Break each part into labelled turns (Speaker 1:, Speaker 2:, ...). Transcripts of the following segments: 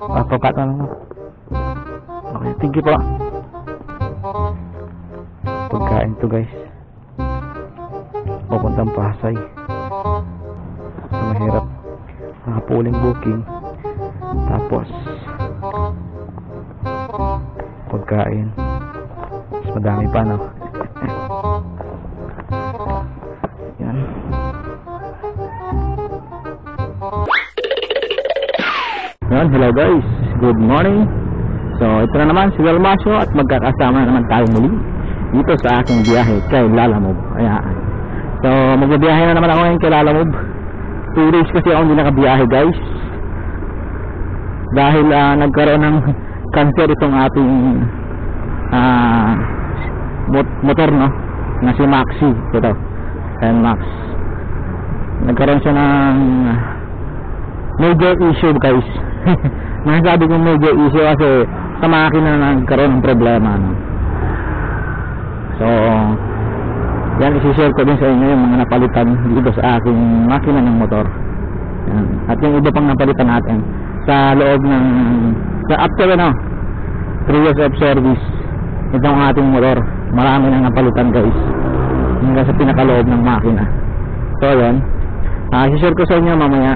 Speaker 1: Papakata lang. Okay, thank you po. Pagkain to guys. Papuntang Pasay. So mahirap. Nakapuling booking. Tapos pagkain. Mas madami pa, no? Yan. Yan, hello guys. Good morning. So ito na naman si Dalmasio at magkakasama na naman tayo muli dito sa aking biyahe kay Lalamove. Ayan. So magbibiyahe na naman ako ngayon kay Lalamove. 2 days kasi ako hindi nakabiyahe guys. Dahil nagkaroon ng cancer itong ating motor, no? Na si Maxi. Ito. Ayan, Max. Nagkaroon siya ng major issue guys. Masasabi kong major issue kasi sa makina na nagkaroon ng problema, no? So yan, isi-share ko din sa inyo yung mga napalitan dito sa aking makina ng motor. Yan. At yung iba pang napalitan natin sa loob ng after 3 years of service itong ating motor. Marami nang napalitan guys hanggang sa pinakaloob ng makina. So yan, isi-share ko sa inyo mamaya.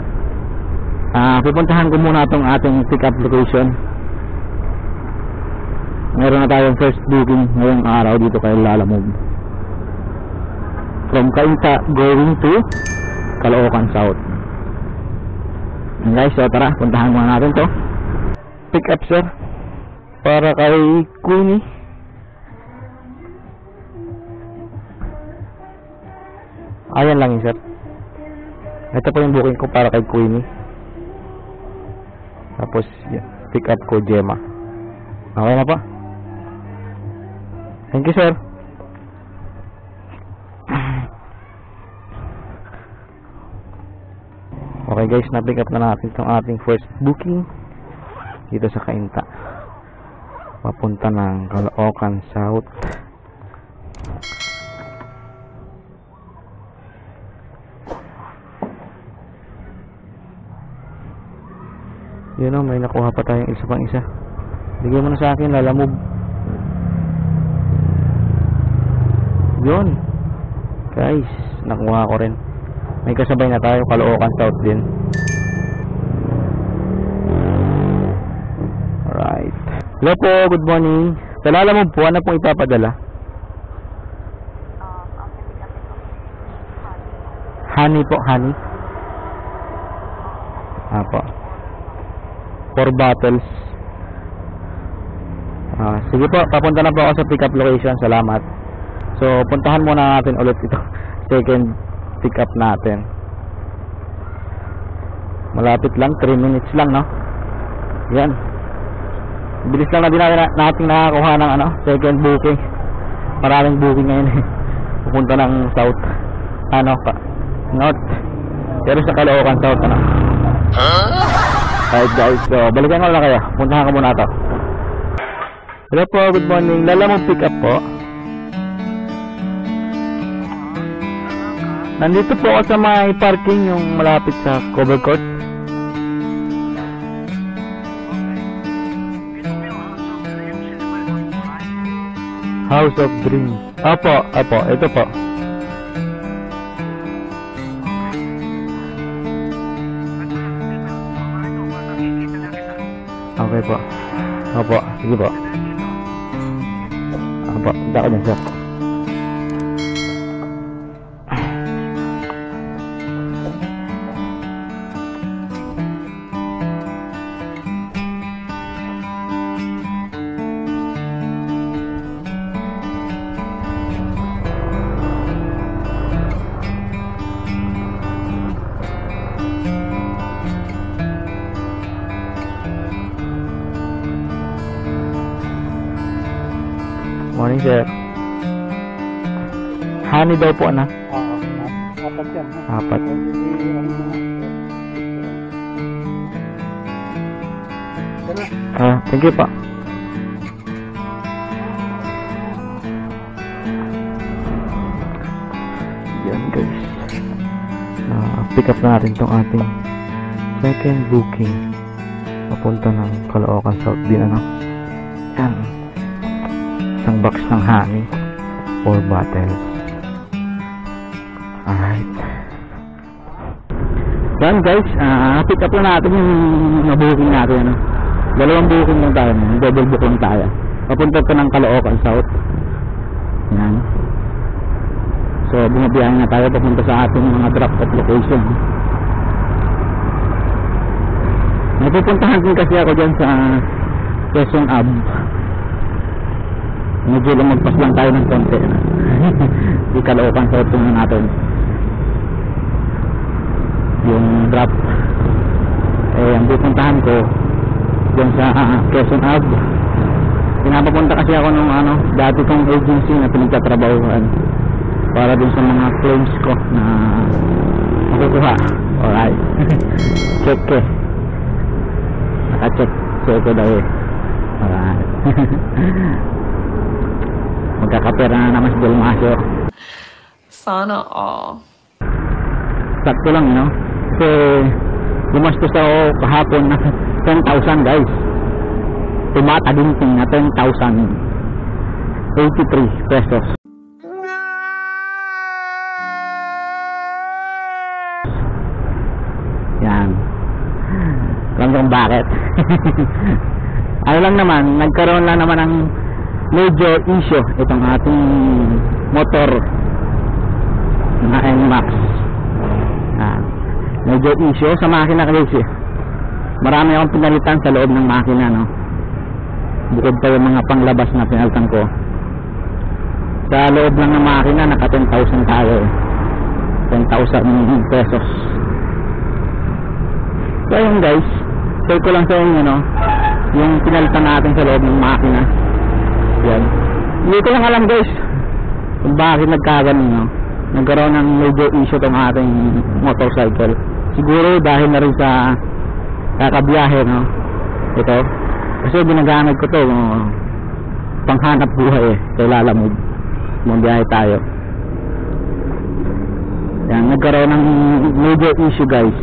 Speaker 1: Pupuntahan ko muna itong ating pick up location. Meron na tayong first booking ngayong araw dito kay Lalamove. From Cainta going to Caloocan South. And guys, so tara, puntahan muna natin to. Pick up sir, para kay Queenie. Ayan lang yun sir. Ito po yung booking ko para kay Queenie. Tapos pick up ko Gemma. Okay na pa. Thank you sir. Okay guys, na-pick up na natin itong ating first booking dito sa Cainta. Papunta ng Caloocan South. Yun o, may nakuha pa tayong isa pang isa. Bigyan mo na sa akin, Lalamove. Yun guys, nakuha ko rin. May kasabay na tayo, Caloocan South din. Alright. Hello po, good morning. Sa Lalamove po, ano pong ipapadala? Honey po, honey. Apo. 4 bottles. Sige po, papunta na po ako sa pick up location. Salamat. So, puntahan muna natin ulit ito. Second pick up natin. Malapit lang, 3 minutes lang, no? Yan. Bilis lang na din natin nakakuha ng second booking. Maraming booking ngayon. Pupunta ng south. North. Pero sa Caloocan South, Alright guys, so balikan ko na kayo. Puntahan ko muna ito. Hello po, good morning. Lalamove pick up po. Nandito po ako sa may parking yung malapit sa cover court. House of Dreams. Opo, ito po. Okay po. Opo, sige po. Opo, punta ko dyan sir. Morning sir. Honey daw po na.
Speaker 2: Apat yan.
Speaker 1: 4. Thank you pa. Yan guys. Pick up na natin tong ating second booking. papunta ng Caloocan South din, ano. Yan, isang box ng honey, 4 bottles. Alright. Yan guys, pick up na natin yung nabuking natin, ano. 2 booking lang tayo, double book lang tayo. Papunta pa ng Caloocan South. Yan. So bumabiyahe na tayo papunta sa ating mga drop off location. Napupuntahan din kasi ako dyan sa Quezon Ave. Medyo lumagpas lang tayo ng konti. Di Caloocan South na natin yung drop. Ang pupuntahan ko dyan sa Quezon Ave. Pinapapunta kasi ako nung dati kong agency na pinagtatrabahuhan para dun sa mga claims ko na makukuha. Alright. Check eh. Naka-check ko daw eh. Alright. Magkakapera na naman si Delmasio.
Speaker 3: Sana all.
Speaker 1: Sakto lang, no? Kasi gumastos ako kahapon na 10,000 guys. Tumataginting na 10,083 pesos. Yan. Alam kung bakit. Ano lang naman, nagkaroon lang naman ng major issue itong ating motor na NMAX. Major issue sa makina kasi marami akong pinalitan sa loob ng makina, no? Bukod pa yung mga panglabas na pinalitan ko sa loob lang ng makina. Naka 10,000 tayo eh. 10,000 pesos. So yun guys, share ko lang sa inyo, no, yung pinalitan natin sa loob ng makina. Yan. Hindi ko lang alam guys kung bakit nagkaganon, no? Nagkaroon ng major issue tong ating motorcycle. Siguro dahil na rin sa kakabiyahe, no? Ito kasi ginagamit ko to, no? Panghanap buhay eh. Kaya lalamog magbiyahe tayo. Yan, nagkaroon ng major issue guys.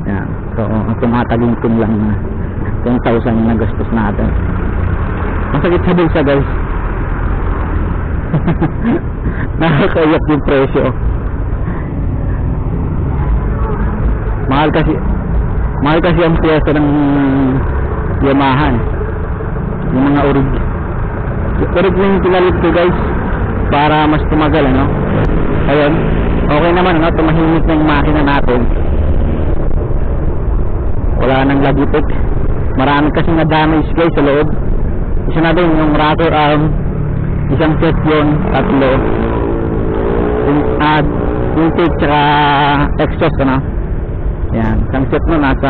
Speaker 1: Yan. So tumataginting lang na 10,000 yung nagastos natin. Masakit sa bulsa guys. Nakakaiyak yung presyo. Mahal kasi ang piyesa ng Yamaha, yung mga urig na yung pinalit ko guys para mas tumagal, ano. Ayun, okay naman, ano, tumahimik na yung makina natin. Wala nang lagitik. Marami kasi na damage guys sa loob. Isa na din yung rocker arm, isang set yun, 3 intake tsaka exhaust, ano. Yan, isang set mo nasa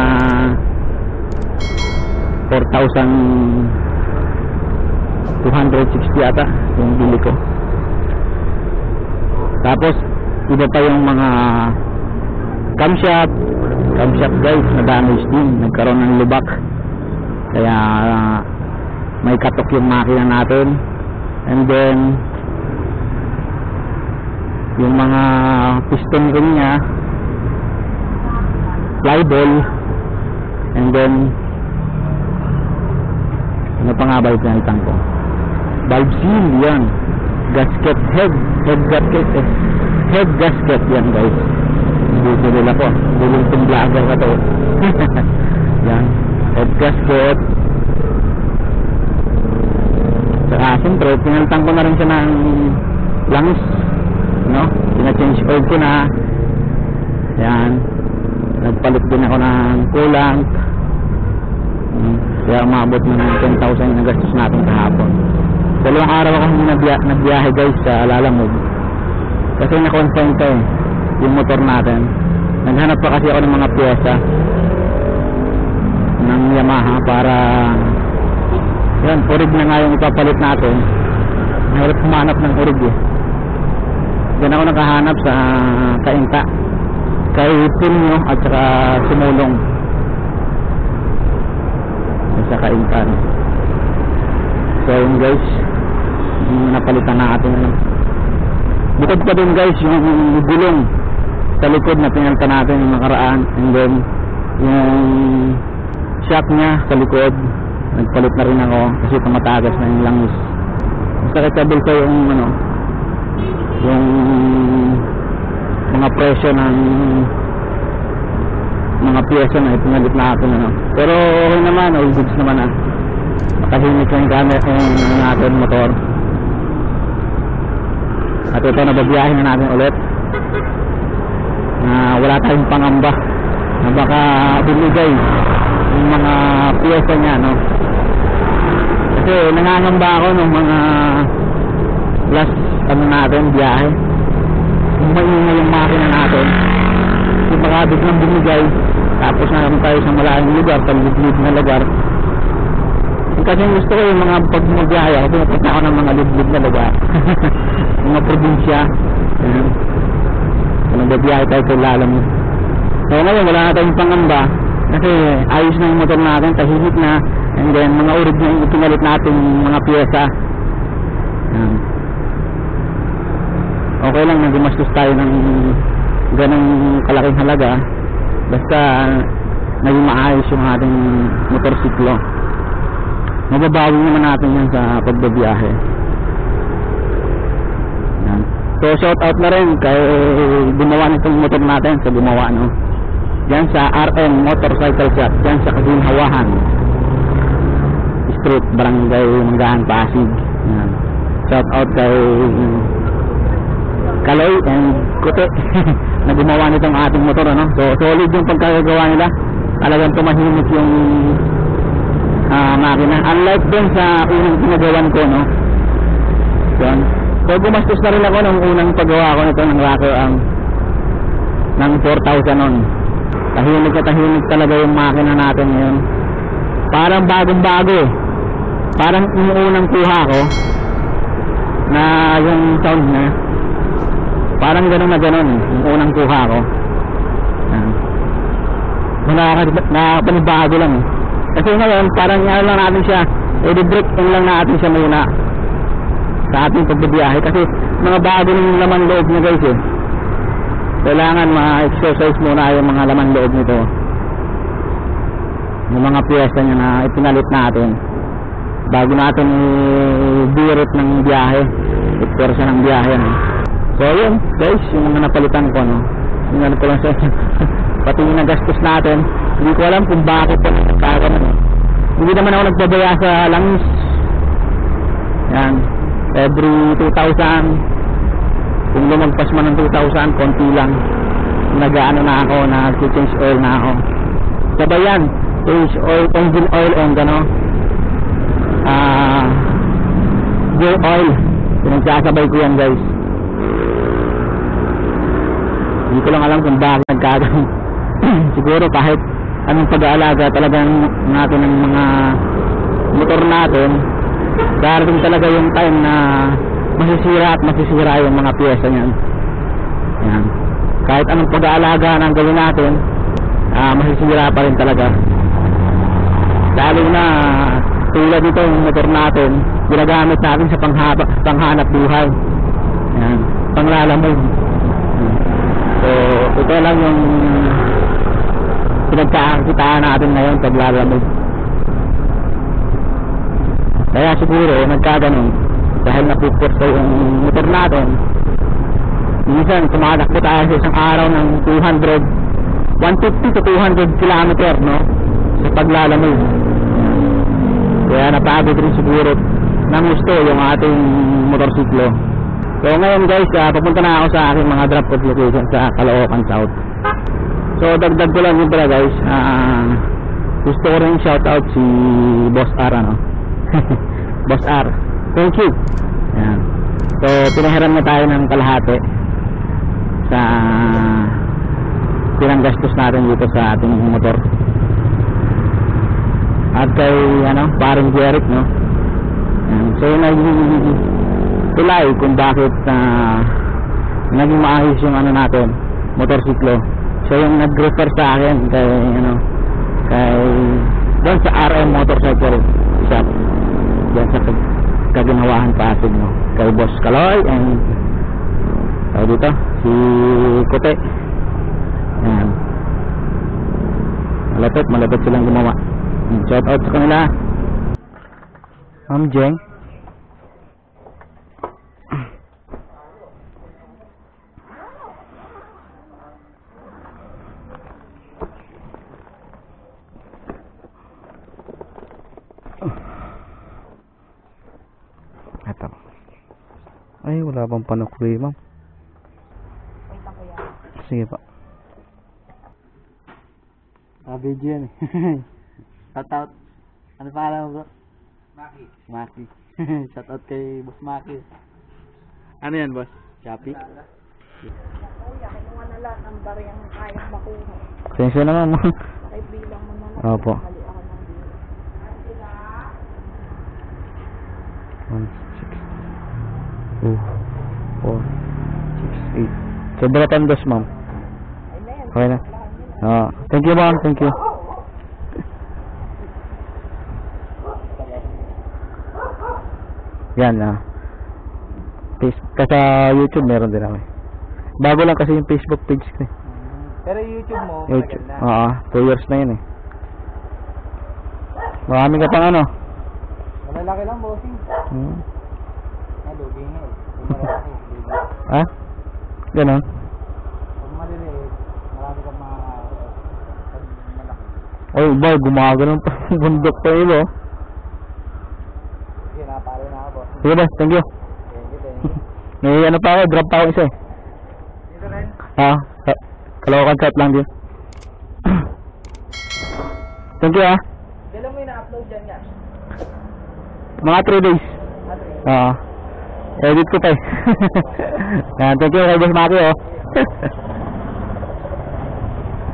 Speaker 1: 4,260 ata yung bili ko. Tapos iba pa yung mga camshaft guys na damage din, nagkaroon ng lubak, kaya may katok yung makina natin. And then yung mga piston rin niya, fly ball. And then ano pa nga ba yung pinalitan ko? Valve seal, yan. Gasket, head gasket yan guys. Bubulil ako, bulil tong vlogger ka to. Yan, head gasket. Saka siyempre pinalitan ko na rin siya ng langis, no? Pina-change oil ko na. Yan, nagpalit din ako ng coolant. Kaya umabot na ng 10,000 na gastos natin kahapon. 2 araw ako nagbiyahe guys sa Lalamog kasi na-confine ko yung motor natin. Naghanap pa kasi ako ng mga pyesa ng Yamaha para yan, urig na nga yung ipapalit natin. Mahirap humanap ng urig eh. Diyan ako nakahanap sa Kainta, kay Pinyo at saka Sumulong sa Kainta. So yun guys, yung napalitan natin, ano. Bukod pa din guys yung gulong sa likod na pinalitan natin yung nakaraan. And then yung shock niya sa likod. Nagpalit na rin ako kasi tumatagas na yung langis. Masakit sa bulsa yung ano, yung mga presyo ng mga piyesa na ipinalit natin ano. Pero okay naman, all goods naman ah. Makahimik yung gamit yung natin motor. At ito, nababiyahin na natin ulit na wala tayong pangamba na baka bumigay yung mga piyesa niya no. Kasi nangangamba ako ng mga last ano natin biyahe, yung maingay yung makina natin, yung baka biglang bumigay tapos naman tayo sa malayong lugar, palibig na lugar. Kasi gusto ko yung mga pag magbiyahe ako, pinapunta ako ng mga liblib na lugar mga probinsya. Kung nagbiyahe tayo sa lalamig. So ngayon wala na tayong pangamba kasi ayos na yung motor natin, tahimik na, and then mga urod na yung ipinalit natin mga piyesa. Okay lang na gumastos tayo ng ganong kalaking halaga basta naging maayos yung ating motorsiklo. Mababawi naman natin yan sa pagbabiyahe. Yan. So shout out na rin kay gumawa nitong motor natin, sa gumawa no. Yan sa RM Motorcycle Shop, yan sa Kaginhawahan Street, Barangay Manggahan, Pasig. Yan. Shout out kay Kaloy and Kute na gumawa nitong ating motor ano. So solid yung pagkagagawa nila. Talagang tumahimik yung makina. Unlike dun sa unang pinagawan ko no. Yan. So gumastos na rin ako nung unang paggawa ko nito ng rocker arm ng 4,000 on. Tahimik na tahimik talaga yung makina natin ngayon. Parang bagong bago eh. Parang yung unang kuha ko na yung sound niya, parang gano'n na gano'n yung unang kuha ko. Nakapanibago lang eh. Kasi ngayon parang ano lang natin siya, i-break lang natin siya muna sa ating pagbibiyahe kasi mga bago ng laman loob niya guys eh. Kailangan ma-exercise muna yung mga laman loob nito, yung mga piyesa niya na ipinalit natin bago natin i-direct ng biyahe, i-persa ng biyahe no? So yun guys, yung mga napalitan ko no, yung ano ko lang sa pati yung nagastos natin, hindi ko alam kung bakit po nagkagano. Hindi naman ako nagbabaya sa langis. Yan, every 2,000, kung lumagpas man ng 2,000, konti lang, nag-ano na ako, nag-change oil na ako. Sabay yan, change oil, engine oil, and ano, gear oil, pinagsasabay ko yan guys. Hindi ko lang alam kung bakit nagkagano. Siguro kahit anong pag-aalaga talagang natin ng mga motor natin, darating talaga yung time na masisira at masisira yung mga piyesa niyan. Yan. Kahit anong pag-aalaga ng gawin natin, masisira pa rin talaga. Lalo na tulad nito yung motor natin, ginagamit natin sa panghanap buhay. Yan. Panglalamog. So ito lang yung pinagkakakitaan natin ngayon paglalamog. Kaya siguro nagkaganon dahil napupursa yung motor natin. Minsan tumatakbo tayo sa isang araw ng 150 to 200 kilometer no, sa paglalamog. Kaya napagod rin siguro ng gusto yung ating motorsiklo. So ngayon guys, papunta na ako sa aking mga drop off location sa Caloocan South. So dagdag ko lang yun pala guys, gusto ko rin shout out si Boss R ano. Boss R, thank you. Yan. So pinahiram na tayo ng kalahati sa pinanggastos natin dito sa ating motor. At kay ano, paring Jeric no. Yan. So tulay kung bakit naging maayos yung ano natin, motorsiklo. So yung nag-refer sa akin kay ano, kay doon sa RM Motorcycle Shop doon sa Kaginhawahan, Pasig no, kay Boss Kaloy and dito si Kute. Yan, malapit silang gumawa. Shout out sa kanila. Ma'am Jeng. Ito. Ay, wala bang panukli, ma'am?
Speaker 2: Wait lang kuya.
Speaker 1: Sige pa.
Speaker 2: Sabi dyan eh. Shout out. Ano pangalan mo bro? Maki. Maki. Shout out kay Boss Maki. Ano yan boss? Shopee?
Speaker 3: Kuya, kinuha na lahat ng bariyang kayang makuha.
Speaker 1: Pasensya na, ma'am.
Speaker 3: Kahit bilang mo na lang.
Speaker 1: Opo.
Speaker 3: Mali ako ng bilang.
Speaker 1: 1, 6, 2, 4, 6, 8. Sobra tandos, ma'am.
Speaker 3: Amen.
Speaker 1: Okay na. Thank you, ma'am. Thank you. Yan, sa YouTube meron din ako. Bago lang kasi yung Facebook page ko eh.
Speaker 2: Pero YouTube mo,
Speaker 1: YouTube.
Speaker 2: maganda.
Speaker 1: 2 years na yun eh. Marami ka pang ano.
Speaker 2: Malalaki lang bossing. Lugi nga eh. Kung malalaki, lugi.
Speaker 1: Ha? Ganon.
Speaker 2: Pag maliliit, marami kang mga pag malaki.
Speaker 1: Oy, boy, gumagano'n pa yung bundok pa yun, oh.
Speaker 2: Sige, napalo na ako boss.
Speaker 1: Sige ba, thank you.
Speaker 2: Thank you.
Speaker 1: May ano pa ako, drop pa ako isa eh.
Speaker 2: Dito rin.
Speaker 1: Ha? Kalawakan chat lang din. Thank you, ha.
Speaker 2: Kailan mo yung na-upload dyan yan?
Speaker 1: Mga 3 days. Oo. Edit ko pa eh. Yan, thank you kay Boss Maki, oh.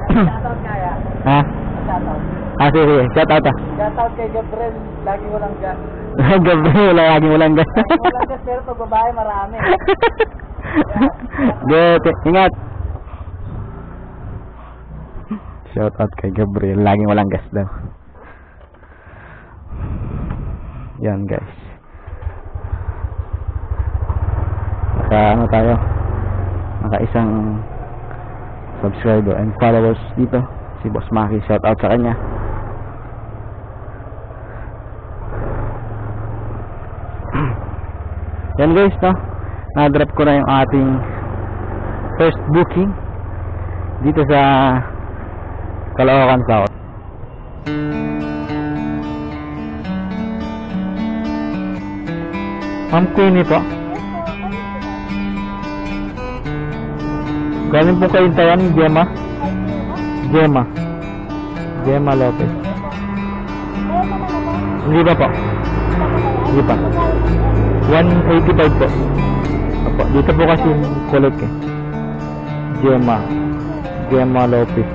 Speaker 2: Shoutout nga ya.
Speaker 1: Ha?
Speaker 2: Shoutout.
Speaker 1: Sige. Shout out, ah.
Speaker 2: Shoutout kay Gabriel. Lagi walang gas.
Speaker 1: Gabriel, laging walang gas.
Speaker 2: Walang gas pero pag babae marami.
Speaker 1: Good. Ingat. Shout out kay Gabriel, laging walang gas daw. Yan, guys. Ano tayo? Isang subscriber and followers dito. Si Boss Maki, shout out sa kanya. Yan guys, no? Na-drop ko na yung ating first booking dito sa Caloocan South. Ma'am Queenie po. Galing po kayo tayo ni Gemma. Gemma Lopez. Hindi ba po? Hindi pa. 185 po. Opo, dito po kasi yung collect eh. Gemma Lopez.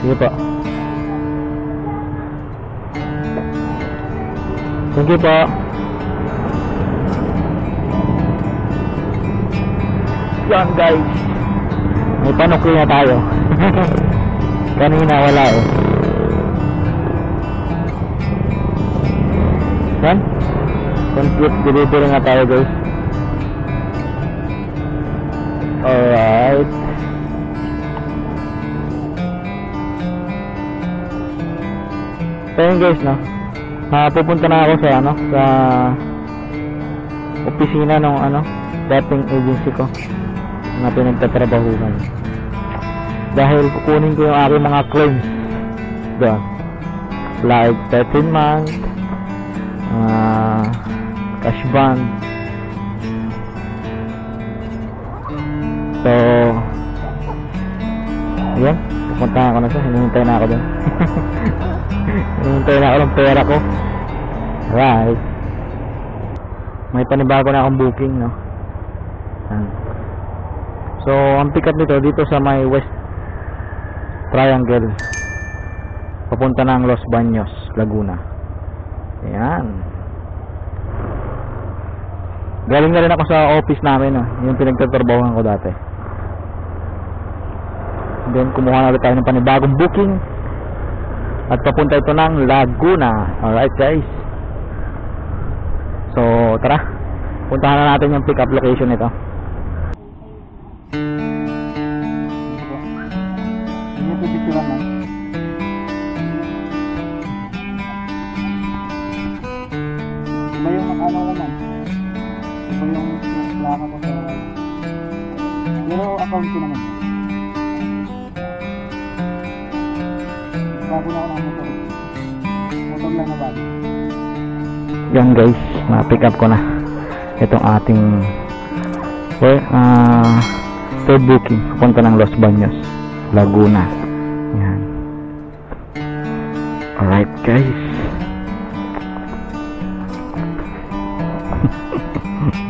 Speaker 1: Sige po. Thank you po. Yan guys, may panukli na tayo. Kanina wala eh. Yan, complete delivery na tayo guys. Alright. So yun guys, no, pupunta na ako sa sa opisina ng dating agency ko na pinagtatrabahuhan, dahil kukunin ko yung aking mga claims doon, like 13 month cash bond. So ayan, pupunta ako na siya. Hinihintay na ako doon. Hinihintay na ako ng pera ko. Right, may panibago na akong booking, no? So ang pick up nito dito sa may West Triangle, papunta ng Los Baños, Laguna. Ayan, galing na rin ako sa office namin, no? Yung pinagtatrabahuhan ko dati. Then kumuha na rin tayo ng panibagong booking at papunta ito ng Laguna. Alright guys, so tara, puntahan na natin yung pick up location nito.
Speaker 2: Hindi pipicturan lang. Iba yung ano ko man. Iba yung plaka ko sa... Pero account ko naman. Bago na ako ng motor. Motor lang na bago.
Speaker 1: Yan guys, na-pick up ko na itong ating third booking papunta ng Los Baños, Laguna. Yan. Alright guys.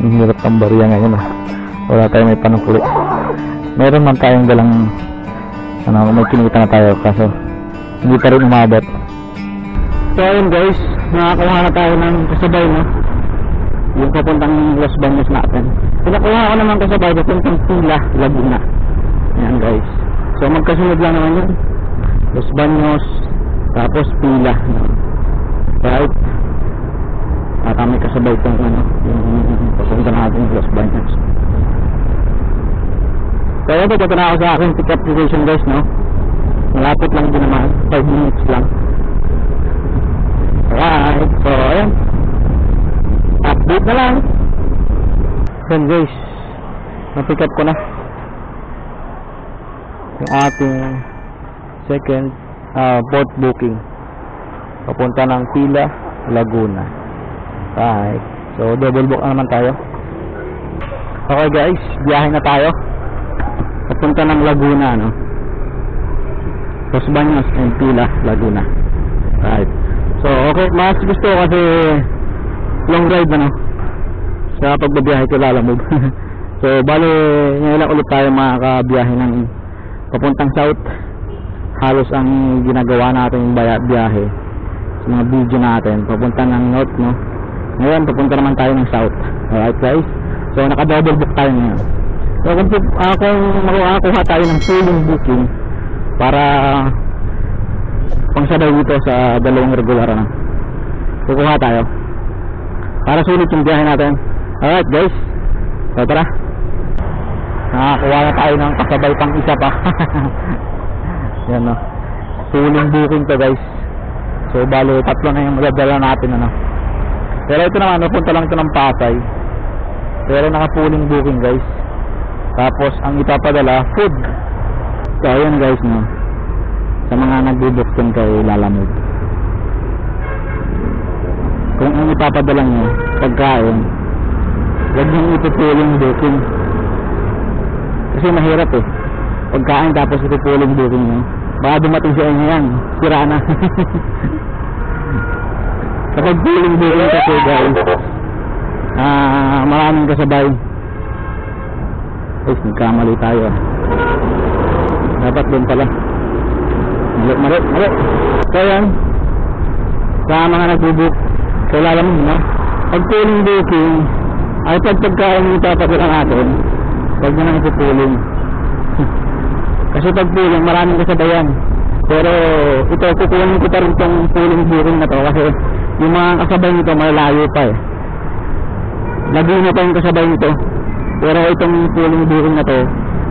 Speaker 1: Ang hirap ang barya ngayon ah. Wala tayong may panukuli. Meron man tayong dalang may kinita na tayo kaso hindi pa rin umabot. So ayun guys, nakakuha na tayo ng kasabay, no? Yung papuntang Los Baños natin. Pinakuha ko naman kasabay papuntang Pila, Laguna. Ayan guys. So magkasunod lang naman yun. Los Baños, tapos Pila. Right? At kami kasabay itong yung papunta natin Los Baños. So ayun, pupunta na ako sa aking pick up station guys, no? Malapit lang din naman, 5 minutes lang. Alright, so ayan, update na lang. So guys, na-pick up ko na yung ating second port booking papunta ng Pila, Laguna. Right, so double book na naman tayo. Okay guys, biyahe na tayo papunta ng Laguna, no? Los Baños and Pila, Laguna. Right. So, okay, mas gusto ko kasi long ride na, no? Sa pagbabiyahe ko lalamog. So, bali, ngayon lang ulit tayo makakabiyahe ng papuntang south. Halos ang ginagawa natin yung biyahe sa mga video natin, papunta ng north, no? Ngayon, papunta naman tayo ng south. Alright guys? So, naka-double book tayo ngayon. So, kung makukuha tayo ng fully booking para pangsabay dito sa dalawang regular na kukuha tayo para sulit yung biyahe natin. Alright guys, so tara, nakakuha na tayo ng kasabay pang isa pa. Yan, no? Full booking to guys. So bali tatlo na yung magdadala natin, ano? Pero ito naman, napunta lang ito ng Pasay, pero naka full booking guys. Tapos ang ipapadala food. So ayun guys, no, sa mga nagbubook din kay Lalamove, kung ang ipapadala nyo pagkain, huwag nyo itutuling booking kasi mahirap eh, pagkain tapos itutuling booking nyo, baka dumating sa inyo yan, sira na. Kapag tuling booking kasi guys, maraming kasabay. Guys, nagkamali tayo. Dapat doon pala. Mali. So yan, sa mga nagbubook, kailangan mo na pag tuling booking ay pagkain yung ipapadala natin, huwag na nang itutuling. Kasi pag tuling maraming kasabayan, pero ito kukunin ko pa rin itong tuling booking na to kasi yung mga kasabay nito malayo pa eh, Laguna pa yung kasabay nito, pero itong tuling booking na to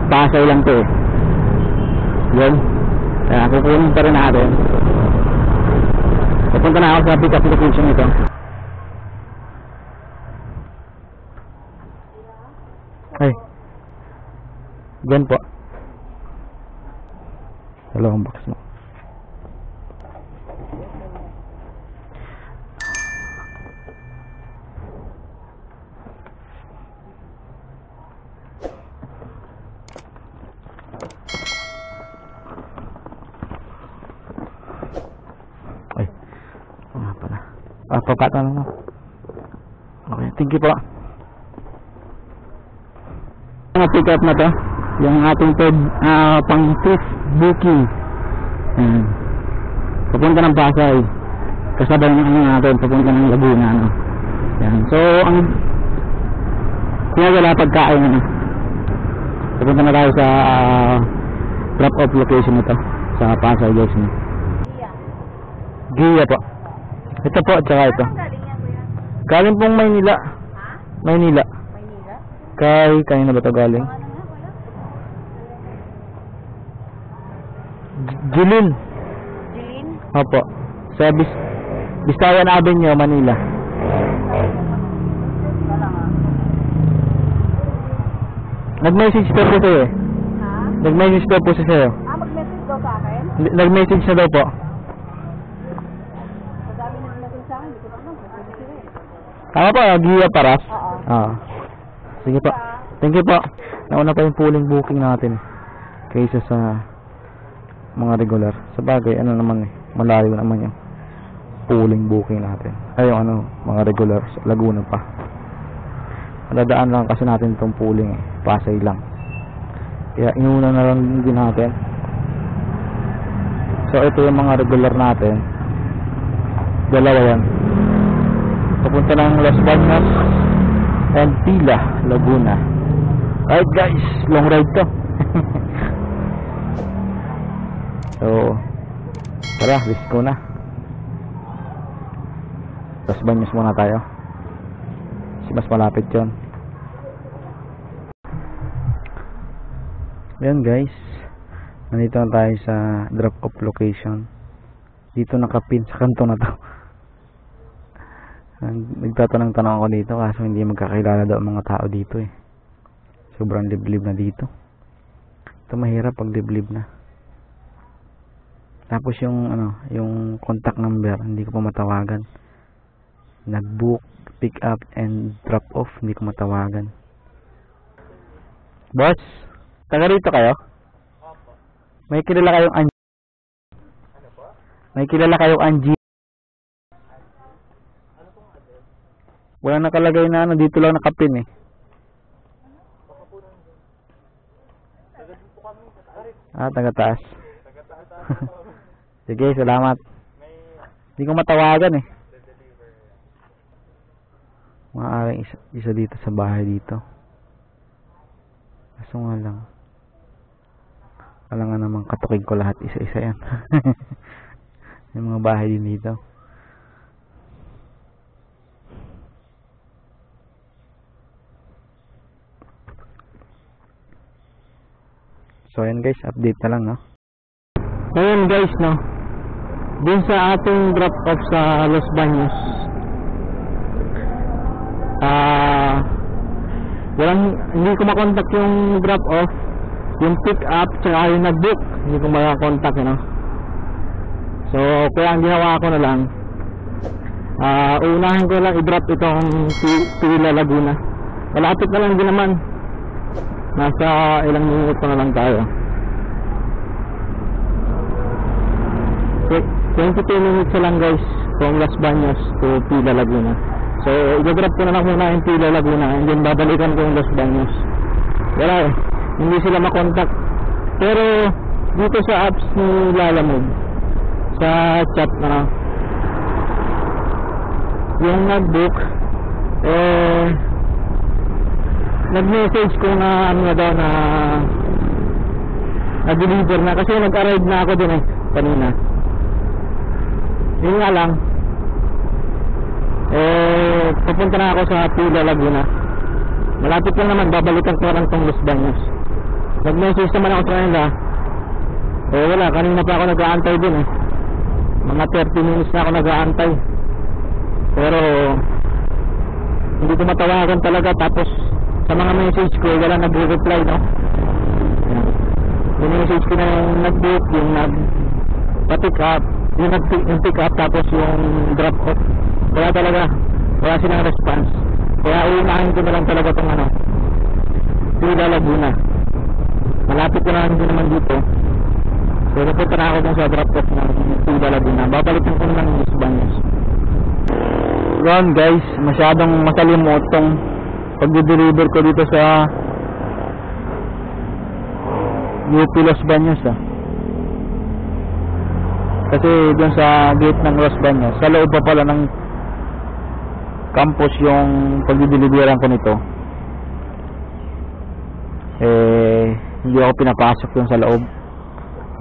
Speaker 1: Pasay lang to eh. Yan, kaya kukunin pa rin natin. Papunta na ako sa pick up location nito. Ay, dyan po. Dalawang box mo. Ay, nga pala. Papata lang na. Okay, thank you po. Pick up na to yung ating pang fifth booking. Papunta ng Pasay, kasabay ng natin papunta ng Laguna, no? Yan. So ang wala pagkain, ano? Papunta na tayo sa drop off location nito sa Pasay guys, no? Gia po. Ito po at saka ito. Galing pong Maynila. Maynila. Kaya na ba ito galing? Julin.
Speaker 3: Jilin?
Speaker 1: Opo. Sa Bistayan Avenue, Manila. Nag-message daw po sa'yo eh.
Speaker 3: Ha?
Speaker 1: Nag-message daw po siya sa'yo.
Speaker 3: Mag-message daw sa akin?
Speaker 1: Nag-message na daw po.
Speaker 3: Sa dami na nag-message sa akin, hindi ko na alam. Nag-message sila eh.
Speaker 1: Tama po, Gia Paras.
Speaker 3: Oo.
Speaker 1: Sige po. Thank you po. Nauna pa yung pooling booking natin kaysa sa mga regular. Sa bagay, ano naman eh, malayo naman yung pooling booking natin. Ay, yung ano, mga regular sa Laguna pa. Nadadaan lang kasi natin itong pooling eh. Pasay lang. Kaya inuna na lang din natin. So ito yung mga regular natin. Dalawa yan. Papunta ng Las Bañas and Pila, Laguna. Alright guys, long ride to. So tara, let's go na. Las Bañas muna tayo. Kasi mas malapit yun. Ayan guys, nandito na tayo sa drop off location. Dito nakapin sa kanto na to. Nagtatanong-tanong ako dito kaso hindi magkakilala daw ang mga tao dito eh. Sobrang liblib na dito. Ito mahirap pag liblib na. Tapos yung ano, yung contact number hindi ko pa matawagan. Nag-book, pick up and drop off, hindi ko matawagan. Boss, taga rito kayo? May kilala kayong Angie? Ano po? May kilala kayong Angie? Walang nakalagay na ano, dito lang nakapin eh. Taga taas. Sige, salamat. Hindi ko matawagan eh. Maaaring isa dito sa bahay dito. Kaso nga lang. Wala nga namang katukin ko lahat isa-isa yan. Yung mga bahay din dito. So ayan guys, update na lang no. Ayan guys no. Dun sa ating drop off sa Las Bañas. Hindi ko makontak yung drop off, yung pick up, tsaka yung nag-book. Hindi ko makakontak no. So kaya ang ginawa ko na lang, uunahin ko lang i-drop itong Pila Laguna. Malapit na lang din naman. Nasa ilang minuto na lang tayo. 22 minutes lang guys from Las Bañas to Pila Laguna. So i-drop ko na lang muna yung Pila Laguna and then babalikan ko yung Las Bañas. Wala eh, hindi sila makontak. Pero dito sa apps ni Lalamove, sa chat na yung nag-book nag-message ko na ano na daw na na-deliver na kasi nag-arrive na ako din eh kanina. Yun nga lang papunta na ako sa Pila Laguna. Malapit lang naman, babalikan ko lang tong Las Bañas. Nag-message naman ako sa kanila. Wala, kanina pa ako nag-aantay din eh. Mga 30 minutes na ako nag-aantay. Pero hindi ko matawagan talaga. Tapos sa mga message ko wala nag-reply no. Yung message ko na yung nag-book, yung nag-pick up, yung pick up, tapos yung drop off. Kaya talaga wala silang response. Kaya uunahin ko na lang talaga itong ano, Pila Laguna. Malapit ko na lang din naman dito. So napunta na ako dun sa drop off ng Pila Laguna. Babalikan ko naman yung Las Bañas. Yun guys, masyadong masalimot tong pag-deliver ko dito sa UP Las Bañas Kasi dun sa gate ng Las Bañas, sa loob pa pala ng campus yung pag-deliveran ko nito. Hindi ako pinapasok dun sa loob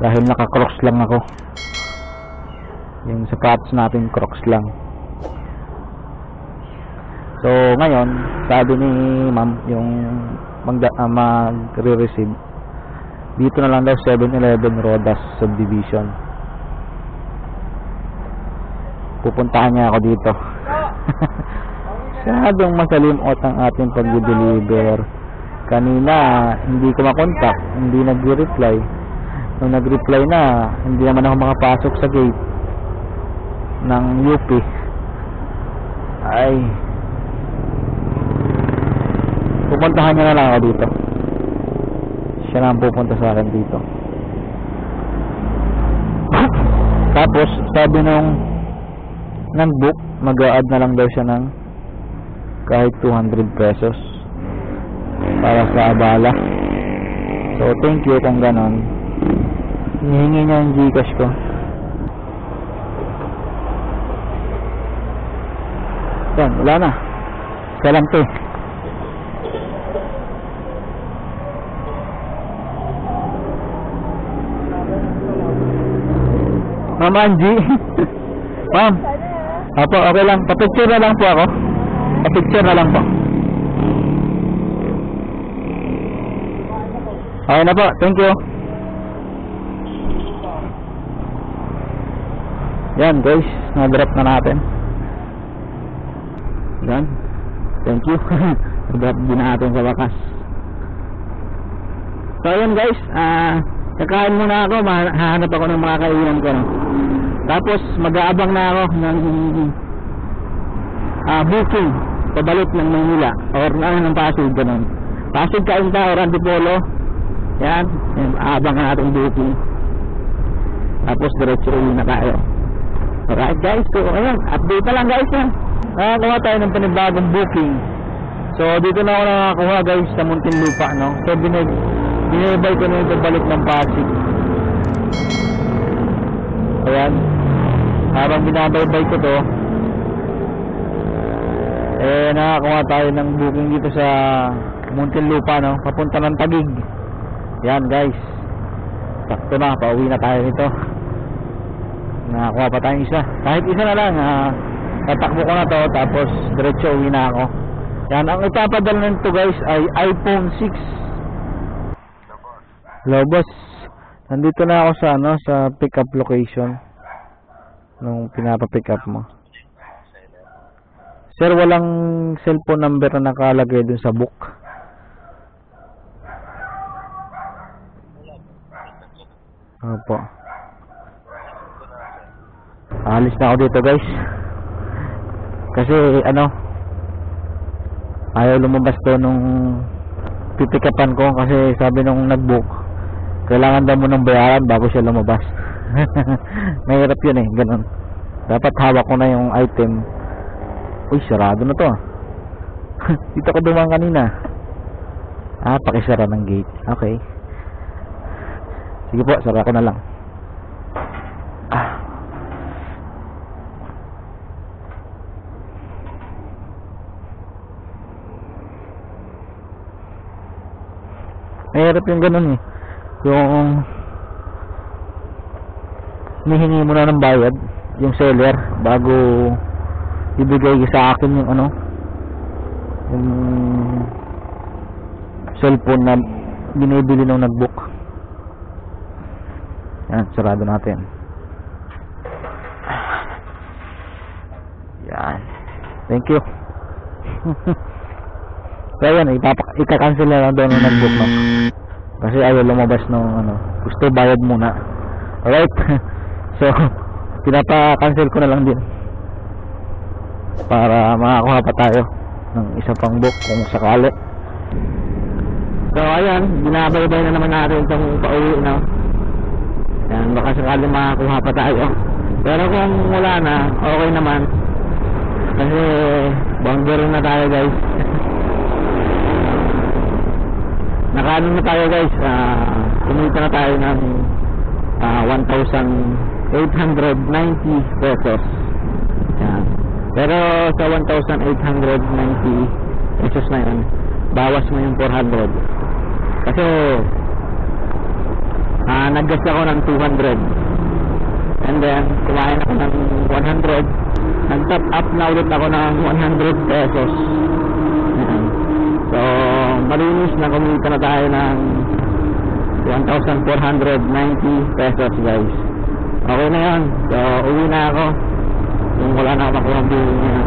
Speaker 1: dahil naka-crocs lang ako. Yung sapatos natin crocs lang. So ngayon, sabi ni ma'am yung magre-receive, Dito na lang daw 7-Eleven Rodas Subdivision. Pupuntahan niya ako dito. Masyadong masalimot ang ating pag-deliver. Kanina hindi ko makontak, hindi nag-reply. Nung nag-reply na, hindi naman ako makapasok sa gate ng UP. Ay, pupuntahan niya na lang ako dito. Siya na ang pupunta sa akin dito. Tapos sabi nung nag-book, mag-a-add na lang daw siya ng kahit 200 pesos para sa abala. So thank you kung ganon. Hinihingi niya yung Gcash ko. Yan, wala na. Salam to. Ma'am Angie. Ma'am. Apo, okay lang. Pa-picture na lang po ako. Pa-picture na lang po. Okay na po. Thank you. Yan guys. Na-drop na natin. Yan. Thank you. Na-drop din natin sa wakas. So yun guys. Kakain muna ako. Hahanap ako ng mga kainan ko. No? Tapos mag-aabang na ako ng booking pabalik ng Manila or ng Pasig, ganun. Pasig Kainta or Antipolo. Yan, aabang na natin booking. Tapos diretso uwi na tayo. Alright guys, so ayun, update na lang guys yan. Nakakuha tayo ng panibagong booking. So dito na ako nakakuha guys sa Muntinlupa, no? So binibay ko na yung pabalik ng Pasig. Ayan, habang binabaybay ko to, nakakuha tayo ng booking dito sa Muntinlupa, no? Papunta ng Taguig. Yan guys, sakto na, pauwi na tayo nito. Nakakuha pa tayong isa, kahit isa na lang. Tatakbo ko na to, tapos diretso uwi na ako. Yan, ang ipapadala nito guys ay iPhone 6. Hello boss, nandito na ako sa sa pick up location nung pinapa-pick up mo. Sir, walang cellphone number na nakalagay dun sa book. Opo. Alis na ako dito guys. Kasi ayaw lumabas to nung pipikapan ko, kasi sabi nung nag-book kailangan daw mo ng bayaran bago siya lumabas. Mahirap yun ganun. Dapat hawak ko na yung item. Uy, sarado na to. Dito ko dumaan kanina. Pakisara ng gate. Okay. Sige po, sara ko na lang. Mahirap yung ganun yung hihingi mo na ng bayad yung seller bago ibigay sa akin yung yung cellphone na binibili nung nag-book. Yan, sarado natin. Yan, thank you. So yan, ika-cancel na lang doon nung nag-book, no? Kasi ayaw lumabas nung gusto bayad muna. Alright. So pinapa-cancel ko na lang din para makakuha pa tayo ng isa pang book kung sakali. So ayan, binabaybay na naman natin itong pauwi, no? Yan, baka sakali makakuha pa tayo. Pero kung wala na, okay naman. Kasi bangger na tayo guys. Nakaano na tayo guys, kumita na tayo ng 1,890 pesos. Yan. Pero sa 1,890 pesos na yun, bawas mo yung 400. Kasi nag-gas ako ng 200. And then kumain ako ng 100. Nag-top up na ulit ako ng 100 pesos. Yan. So malinis na, kumita na tayo ng 1,490 pesos guys. Okay na yun. So uwi na ako kung wala na ako makuha ang bilhin niya.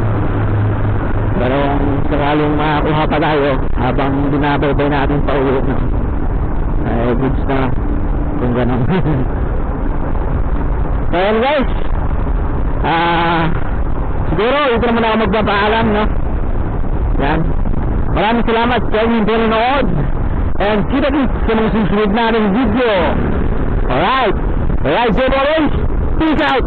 Speaker 1: Pero kung sakaling makakuha pa tayo habang binabaybay natin pa uwi na, ay goods na kung gano'n. So yun guys, siguro ito naman ako magpapaalam, no? Yan, maraming salamat sa inyong panonood, and kita-kits sa mga susunod natin video. Alright, Joe Boys, peace out.